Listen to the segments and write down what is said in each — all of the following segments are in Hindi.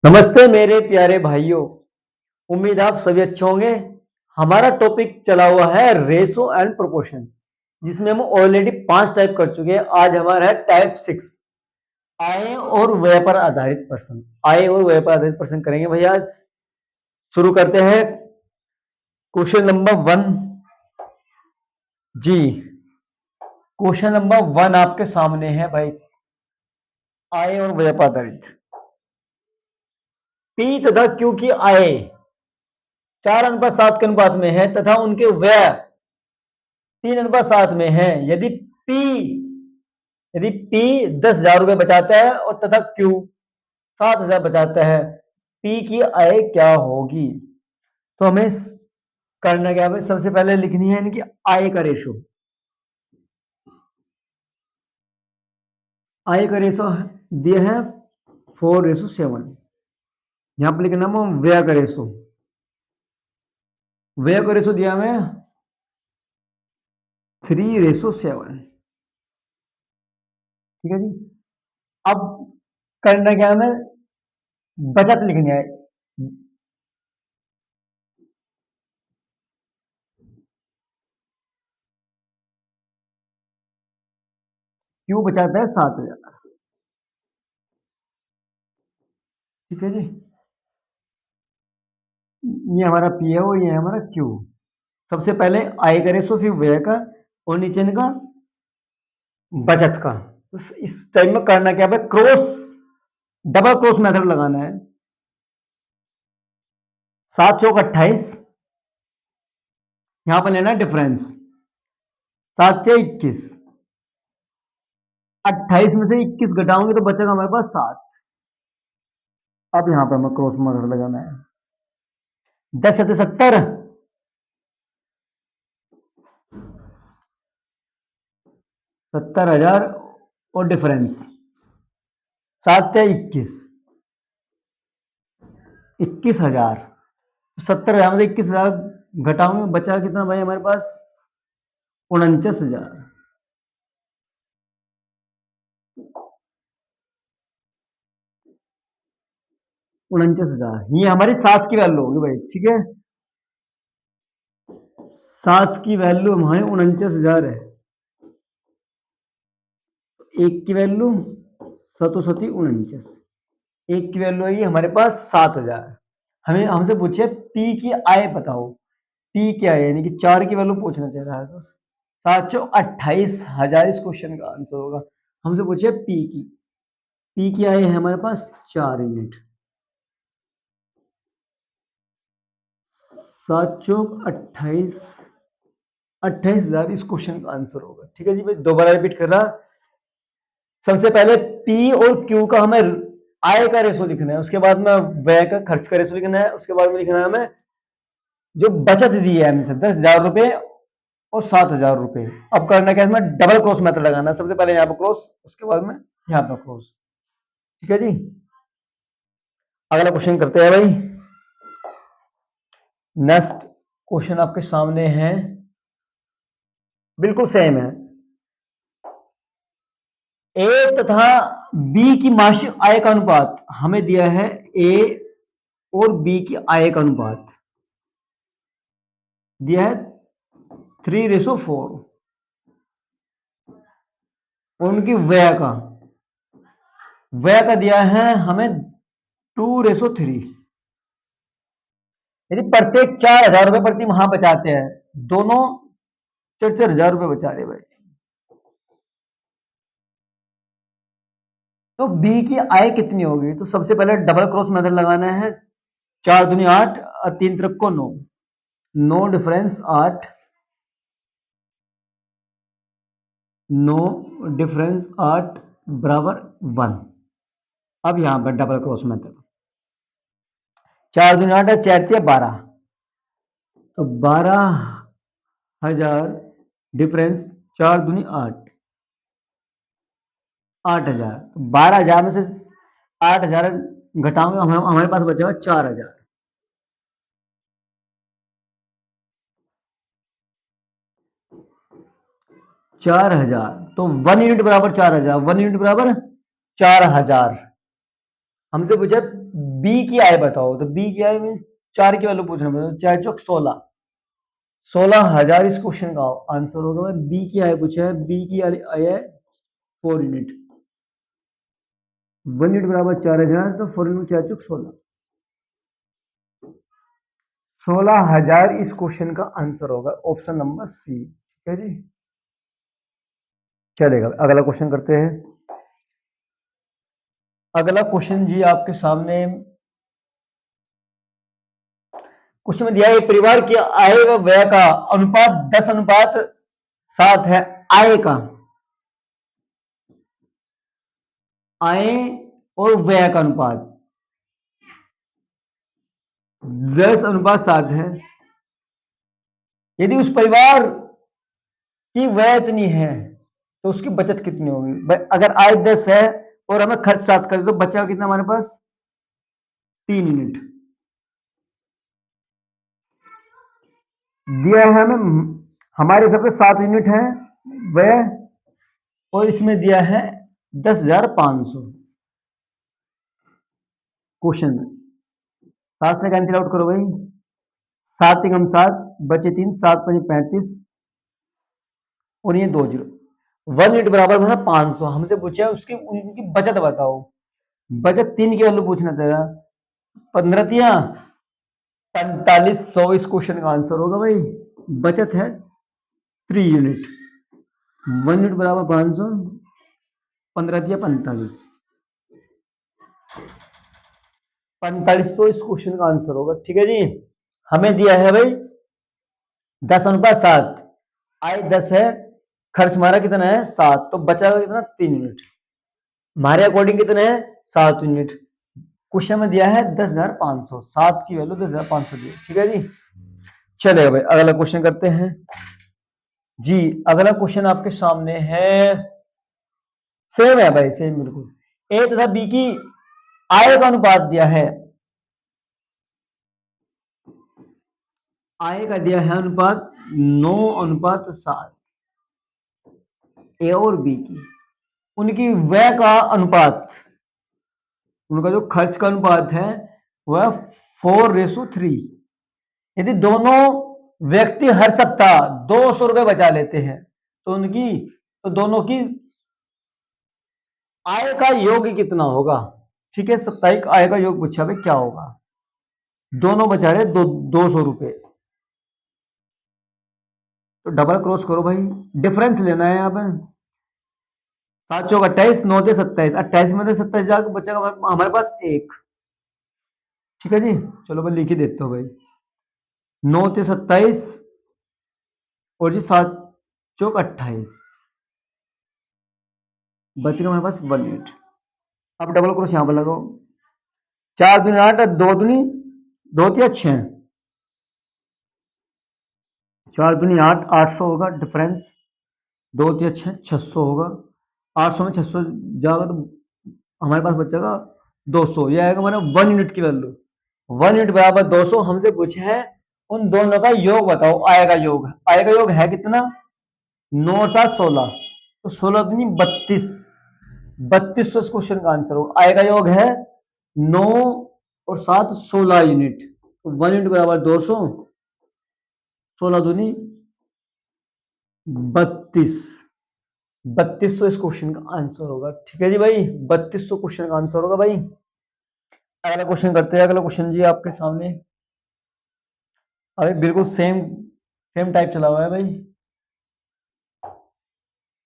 नमस्ते मेरे प्यारे भाइयों। उम्मीद आप सभी अच्छे होंगे। हमारा टॉपिक चला हुआ है रेशो एंड प्रोपोर्शन, जिसमें हम ऑलरेडी 5 टाइप कर चुके हैं। आज हमारा है टाइप 6, आय और व्यय पर आधारित प्रश्न। आय और व्यय पर आधारित प्रश्न करेंगे भैया। आज शुरू करते हैं। क्वेश्चन नंबर 1 जी। क्वेश्चन नंबर 1 आपके सामने है भाई। आय और व्यय पर आधारित। पी तथा क्यू की आय 4:7 के अनुपात में है तथा उनके व्यय 3:7 में है। यदि P 10,000 रुपए बचाता है और तथा Q 7,000 बचाता है, P की आय क्या होगी? तो हमें करना क्या है? सबसे पहले लिखनी है इनकी आय का रेशो। आय का रेशो दिया है 4:7। यहां पर लिखना है व्यय का रेशो। व्यय का रेशो दिया हमें 3:7। ठीक है जी। अब करना क्या है? बचत लिखनी है। क्यू बचाता है 7,000। ठीक है जी। ये हमारा पी है और ये हमारा क्यू। सबसे पहले आय का रेशो, फिर व्यय का, और नीचे इनका बचत का। तो इस टाइम में करना क्या है? क्रॉस, डबल क्रॉस मेथड लगाना है। 7 चौक 28, यहां पर लेना है डिफरेंस। 7 या 21, 28 में से 21 घटाओगे तो बचेगा हमारे पास 7। अब यहां पर हमें क्रॉस मेथड लगाना है। 10 7 70, 70,000 और डिफरेंस 7 या 21, 21,000। 70,000 में से 21,000 घटाओगे बचा कितना भाई हमारे पास? 49,000। 49,000 ये हमारी 7 की वैल्यू होगी भाई। ठीक है, 7 की वैल्यू हमारी 49,000 है। एक की वैल्यू 7 एक की वैल्यू आई हमारे पास 7,000। हमें हमसे पूछे पी की आय बताओ। पी क्या है? यानी कि 4 की वैल्यू पूछना चाह रहा है। तो 7,28,000 इस क्वेश्चन का आंसर होगा। हमसे पूछे पी की आय है हमारे पास 4 यूनिट। 7 चौक 28, 28,000 इस क्वेश्चन का आंसर होगा। ठीक है जी भाई, दोबारा रिपीट कर रहा। सबसे पहले पी और क्यू का हमें आय का रेशो लिखना है, उसके बाद में व्यय का, खर्च का रेशो लिखना है, उसके बाद में लिखना है हमें जो बचत दी है हमसे 10,000 रुपए और 7,000 रुपए। अब करना क्या है? हमें डबल क्रॉस मेथड लगाना है। सबसे पहले यहाँ पर क्रॉस, उसके बाद में यहाँ पर क्रॉस। ठीक है जी। अगला क्वेश्चन करते हैं भाई। नेक्स्ट क्वेश्चन आपके सामने है, बिल्कुल सेम है। ए तथा बी की मासिक आय का अनुपात हमें दिया है। ए और बी की आय का अनुपात दिया है 3:4। और उनकी व्यय का दिया है हमें 2:3। यदि प्रत्येक 4,000 रुपए प्रति माह बचाते हैं, दोनों 4,4,000 रुपए बचा रहे भाई। तो बी की आय कितनी होगी? तो सबसे पहले डबल क्रॉस मेथड लगाना है। 4 दूनी 8 और 3 तरफ को 9, 9 डिफरेंस 8, 9 डिफरेंस 8 बराबर 1। अब यहां पर डबल क्रॉस मेथड। 4 दूनी 8 है, 4 3 12, तो 12,000 डिफरेंस 4 दूनी 8, 8,000। 12,000 में से 8,000 घटाओगे हमारे पास बचेगा 4,000। 4,000 तो 1 यूनिट बराबर 4,000, 1 यूनिट बराबर 4,000। हमसे पूछा बी की आय बताओ, तो बी की आय में 4 की वैल्यू पूछना पड़ेगा, 4 चौक 16, 16,000 इस क्वेश्चन का आंसर होगा। बी की आय पूछा है, बी की आय है 4 यूनिट, 1 यूनिट बराबर 4,000, तो 4 यूनिट 4 चौक 16, 16,000 इस क्वेश्चन का आंसर होगा, ऑप्शन नंबर सी। ठीक है जी, चलेगा। अगला क्वेश्चन करते हैं। अगला क्वेश्चन जी आपके सामने क्वेश्चन में दिया है, परिवार की आय व व्यय का अनुपात 10:7 है। आय का, आय और व्यय का अनुपात 10:7 है। यदि उस परिवार की व्यय इतनी है तो उसकी बचत कितनी होगी? अगर आय 10 है और हमें खर्च 7 कर दे, तो बचा कितना हमारे पास? 3 यूनिट दिया है हमें, हमारे हिसाब से 7 यूनिट है व्यय, और इसमें दिया है 10,500 क्वेश्चन में। 7 से कैंसिल आउट करो भाई, 7 एकम 7 बचे 3, 7 5 35 और ये 2 जीरो, 1 यूनिट बराबर है 500। हमसे पूछा है उसकी उनकी बचत बताओ। बचत 3 की वैल्यू पूछना था, 15 4500 इस क्वेश्चन का आंसर होगा भाई। बचत है 3 यूनिट, 1 यूनिट बराबर 500, 15 45, 4500 इस क्वेश्चन का आंसर होगा। ठीक है जी, हमें दिया है भाई 10:7, आय 10 है, खर्च हमारा कितना है 7, तो बचा कितना 3 यूनिट, हमारे अकॉर्डिंग कितने हैं 7 यूनिट। क्वेश्चन में दिया है 10,500, 7 की वैल्यू 10,500 दी। ठीक है जी, चलेगा भाई। अगला क्वेश्चन करते हैं जी। अगला क्वेश्चन आपके सामने है, सेम है भाई, सेम बिल्कुल। ए तथा बी की आय का अनुपात दिया है, आय का दिया है अनुपात 9:7, ए और बी की, उनकी व्यय का अनुपात, उनका जो खर्च का अनुपात है वह 4:3। यदि दोनों व्यक्ति हर सप्ताह 200 रुपए बचा लेते हैं तो उनकी, तो दोनों की आय का योग कितना होगा? ठीक है, साप्ताहिक आय का योग पूछा भाई, क्या होगा? दोनों बचा रहे 200 रुपए, तो डबल क्रॉस करो भाई, डिफरेंस लेना है यहाँ पे। 7 चौक 28, 9 से 27, 28 में से 27 जाकर बचेगा हमारे पास 1। ठीक है जी, चलो मैं लिख ही देता हूँ भाई, 9 से 27 और जी 7 चौक 28, बचेगा हमारे पास 1 यूनिट। अब डबल क्रॉस यहाँ पर लगाओ, 4 दूनी 8, 2 दूनी 2 तिया 6, 4 दूनी 8, 800 होगा डिफरेंस, 2 तिया 6, 600 होगा। 800 में 600 जाएगा तो हमारे पास बचेगा 200, ये आएगा हमारा 1 यूनिट की वैल्यू। 1 यूनिट बराबर 200। हमसे पूछे हैं उन दोनों का योग बताओ। आय का योग, आय का योग है कितना? 9 और 7 16, तो 16 दूनी 32, 3200 इस क्वेश्चन का आंसर होगा। आय का योग है 9 और 7 16 यूनिट, तो 1 यूनिट बराबर 200, 16 दूनी 32, 3200 इस क्वेश्चन का आंसर होगा। ठीक है जी भाई, 3200 क्वेश्चन का आंसर होगा भाई। अगला क्वेश्चन करते हैं। अगला क्वेश्चन जी आपके सामने, अरे बिल्कुल सेम सेम टाइप चला हुआ है भाई।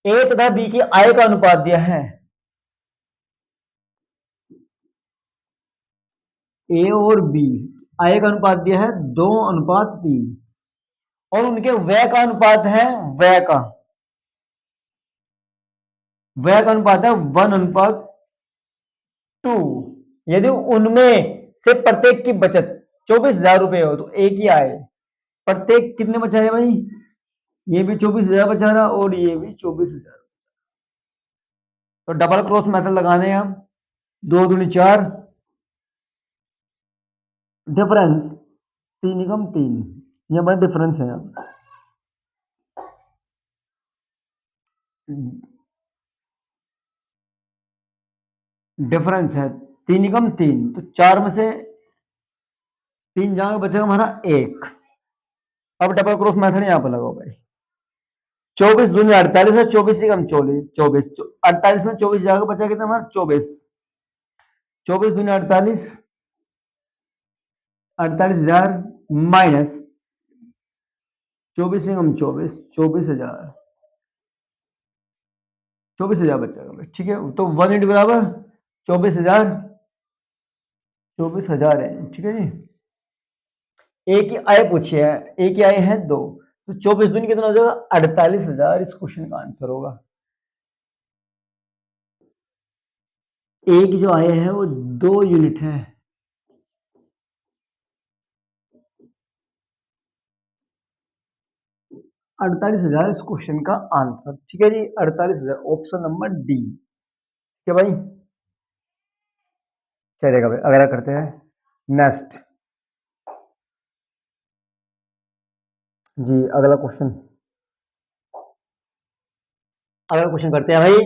ए तथा बी की आय का अनुपात दिया है, ए और बी आय का अनुपात दिया है 2:3, और उनके व्यय का अनुपात है, व्यय का अनुपात है 1:2। यदि उनमें से प्रत्येक की बचत 24,000 रुपए हो तो एक ही आय, प्रत्येक कितने बचा है भाई? ये भी 24,000 बचा रहा और ये भी 24,000, तो डबल क्रॉस मेथड लगाने हैं हम, 2 दूनी 4, डिफरेंस 3 एकम 3, ये हमारा डिफरेंस है। डिफरेंस है 3 एकम 3, तो 4 में से 3 जाएगा, बचेगा हमारा 1। अब डबल क्रॉस मेथड यहाँ पर लगाओ भाई। 24 दूनी 48 है, 24 एकम 24, 48 में 24 जाएगा, बचा कितना हमारा 24। 24 दूनी 48, 48,000 माइनस 24 एकम 24, 24,000, 24,000 बचेगा भाई। ठीक है, तो 1 यूनिट बराबर 24,000, 24,000 है। ठीक है जी, एक ही आय पूछी है, एक ही आय है 2, तो 24 दूनी कितना हो जाएगा 48,000, इस क्वेश्चन का आंसर होगा। एक जो आय है वो 2 यूनिट है। 48,000 इस क्वेश्चन का आंसर। ठीक है जी, 48,000, ऑप्शन नंबर डी। ठीक है भाई, चलेगा भाई, अगला करते हैं नेक्स्ट। जी अगला क्वेश्चन, अगला क्वेश्चन करते हैं भाई।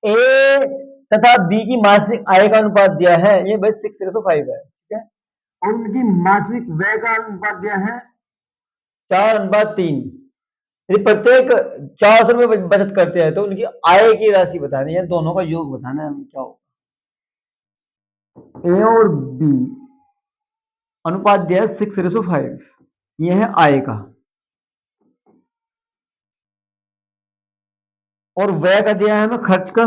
ए तथा बी की मासिक आय का अनुपात दिया है, ये भाई 6:5 है। ठीक है, और उनकी मासिक व्यय का अनुपात दिया है 4:3। यदि प्रत्येक 400 रुपये बचत करते हैं तो उनकी आय की राशि बतानी है, दोनों का योग बताना है। क्या होगा, ए और बी अनुपात दिया है 6:5, ये है आय का, और व्यय का दिया है हमें खर्च का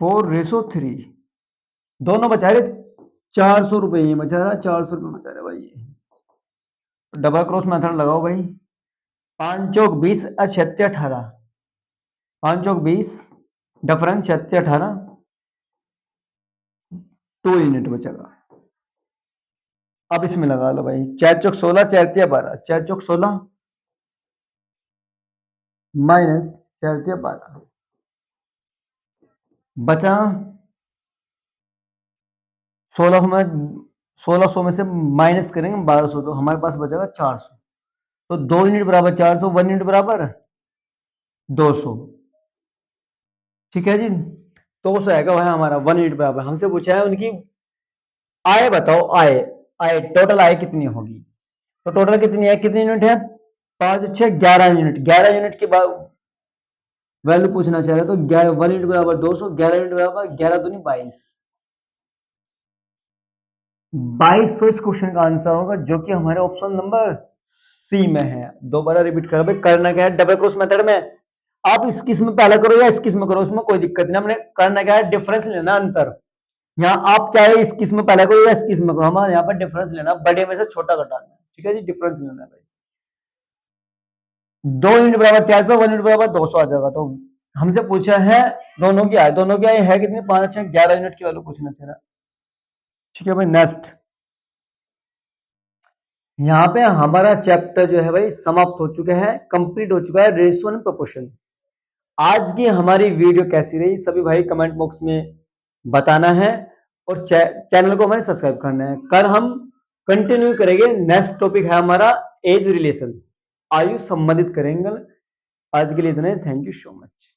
4:3। दोनों बचा रहे 400 रुपये, ये बचा रहा 400 रुपये बचा रहे भाई। ये डबल क्रॉस मेथड लगाओ भाई। 5 चौक 20, 18, 5 चौक 20, डिफरेंस 18, 2 यूनिट बचेगा। अब इसमें लगा लो भाई, 4 चौक 16, 4 12, 4 चौक 16 माइनस 4 12, बचा 1600 में, 1600 में से माइनस करेंगे 1200, तो हमारे पास बचेगा 400। तो 2 यूनिट बराबर 400, 1 यूनिट बराबर 200। ठीक है जी, 200 आएगा भाई हमारा 1 यूनिट बराबर। हमसे पूछा है उनकी आय बताओ, आय, आय टोटल आय कितनी होगी, तो टोटल कितनी है, कितनी यूनिट है, 5 6 11 यूनिट, 11 यूनिट के बाद वैल्यू पूछना चाह रहे, तो 1 यूनिट बराबर 200, 11 यूनिट बराबर 11 दूनी 22, 2200 इस क्वेश्चन का आंसर होगा, जो कि हमारे ऑप्शन नंबर सी में है। दोबारा रिपीट कर भाई, करना क्या है, डबल क्रॉस मेथड में आप इस किस्म पहले करो या इस किस्म करो, उसमें कोई दिक्कत नहीं, हमने करना क्या है, डिफरेंस लेना, अंतर। यहाँ आप चाहे इस किस्म पहले करो या इस किस्म करो, हमारे यहाँ पर डिफरेंस लेना, बड़े में से छोटा घटाना है। ठीक है जी, डिफरेंस लेना है भाई। 2 यूनिट बराबर 400, 1 यूनिट बराबर 200 आ जाएगा। तो हमसे पूछा है दोनों की आय, दोनों की आय है कितनी, 5 6 11 यूनिट की वैल्यू पूछना चाह रहा। ठीक है भाई, नेक्स्ट। यहाँ पे हमारा चैप्टर जो है भाई समाप्त हो चुका है, कंप्लीट हो चुका है, रेशियो एंड प्रोपोर्शन। आज की हमारी वीडियो कैसी रही सभी भाई कमेंट बॉक्स में बताना है, और चैनल को हमें सब्सक्राइब करना है। कल हम कंटिन्यू करेंगे, नेक्स्ट टॉपिक है हमारा एज रिलेशन, आयु संबंधित करेंगे। आज के लिए इतना ही, थैंक यू सो मच।